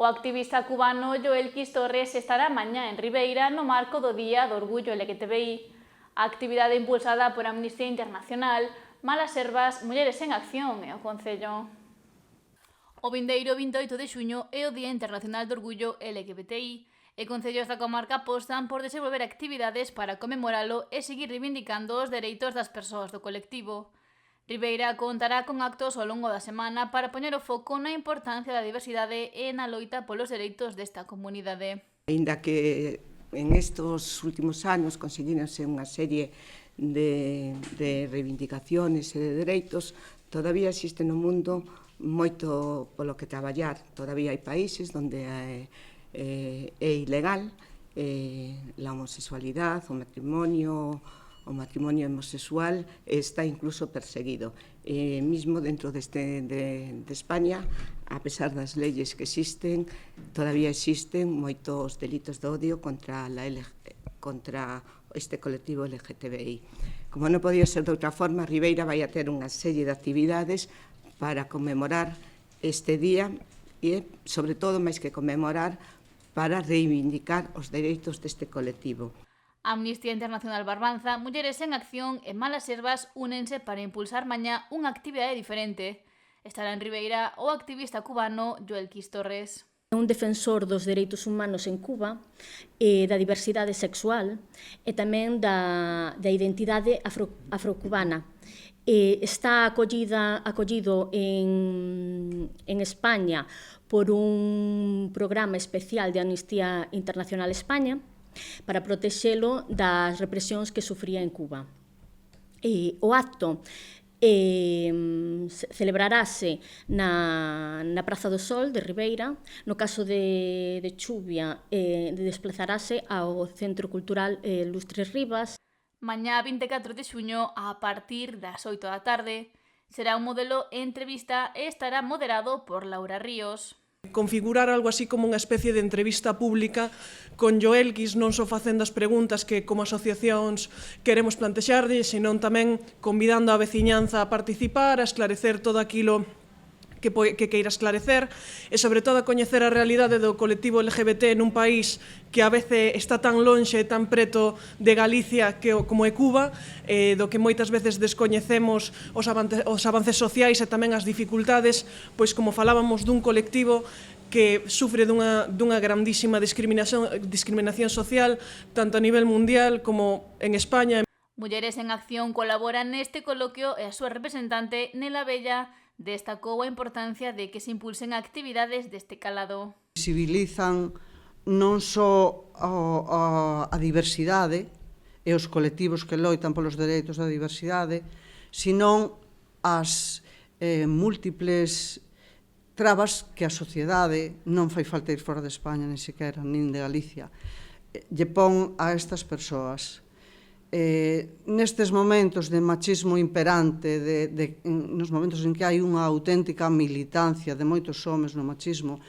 O activista cubano Joel Quis Torres estará mañá en Ribeira no marco do Día do Orgullo LGTBI. A actividade impulsada por Amnistía Internacional, Malas Herbas, Mulleres en Acción e o Concello. O vindeiro 28 de xuño é o Día Internacional do Orgullo LGBTI e concellos da comarca apostan por desenvolver actividades para conmemoralo e seguir reivindicando os dereitos das persoas do colectivo. Ribeira contará con actos ao longo da semana para poñer o foco na importancia da diversidade e na loita polos dereitos desta comunidade. Aínda que en estes últimos anos conseguíronse unha serie de reivindicaciones e de dereitos, todavía existe no mundo moito polo que traballar. Todavía hai países onde é ilegal a homosexualidade, o matrimonio homosexual está incluso perseguido. Mismo dentro de España, a pesar das leyes que existen, todavía existen moitos delitos de odio contra este colectivo LGTBI. Como non podía ser de outra forma, Ribeira vai a ter unha serie de actividades para conmemorar este día e, sobre todo, máis que conmemorar, para reivindicar os dereitos deste colectivo. Amnistía Internacional Barbanza, Mulleres en Acción e Malas Herbas únense para impulsar mañá unha actividade diferente. Estará en Ribeira o activista cubano Joel Quis Torres. É un defensor dos dereitos humanos en Cuba, da diversidade sexual e tamén da identidade afrocubana. Está acollido en España por un programa especial de Amnistía Internacional España para protexelo das represións que sufría en Cuba. O acto celebrarase na Praza do Sol de Ribeira. No caso de chuvia, desplazarase ao Centro Cultural Lustres Rivas. Mañá 24 de xuño, a partir das 8 da tarde, será un modelo entrevista e estará moderado por Laura Ríos. Configurar algo así como unha especie de entrevista pública con Joel Quis, non só facendo as preguntas que como asociacións queremos plantexarlle, senón tamén convidando a veciñanza a participar, a esclarecer todo aquilo que queira esclarecer e, sobre todo, a coñecer a realidade do colectivo LGBT nun país que a veces está tan lonxe e tan preto de Galicia como é Cuba, do que moitas veces descoñecemos os avances sociais e tamén as dificultades, pois como falábamos dun colectivo que sufre dunha grandísima discriminación social, tanto a nivel mundial como en España. Mulleres en Acción colabora neste coloquio e a súa representante, Nela Bella, destacou a importancia de que se impulsen actividades deste calado. Visibilizan non só a diversidade e os colectivos que loitan polos dereitos da diversidade, senón as múltiples trabas que a sociedade, non fai falta ir fora de España, nin sequera, nin de Galicia, lle pon a estas persoas. Nestes momentos de machismo imperante, nos momentos en que hai unha auténtica militancia de moitos homes no machismo,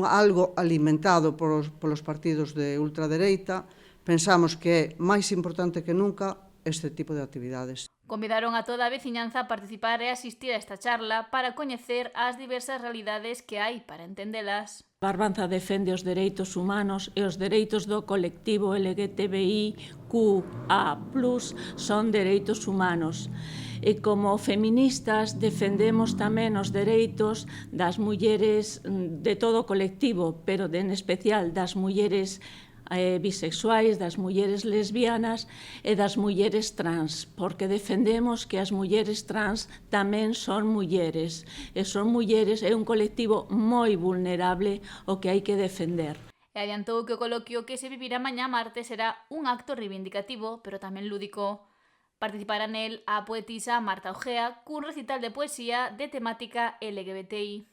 algo alimentado polos partidos de ultradereita, pensamos que é máis importante que nunca este tipo de actividades. Convidaron a toda a veciñanza a participar e asistir a esta charla para coñecer as diversas realidades que hai para entendelas. Barbanza defende os dereitos humanos e os dereitos do colectivo LGTBIQA+, son dereitos humanos. E como feministas defendemos tamén os dereitos das mulleres de todo o colectivo, pero en especial das mulleres bisexuais, das mulleres lesbianas e das mulleres trans, porque defendemos que as mulleres trans tamén son mulleres, e son mulleres, é un colectivo moi vulnerable o que hai que defender. E adiantou que o coloquio que se vivirá mañá martes será un acto reivindicativo, pero tamén lúdico. Participará nel a poetisa Marta Ojea cun recital de poesía de temática LGBTI.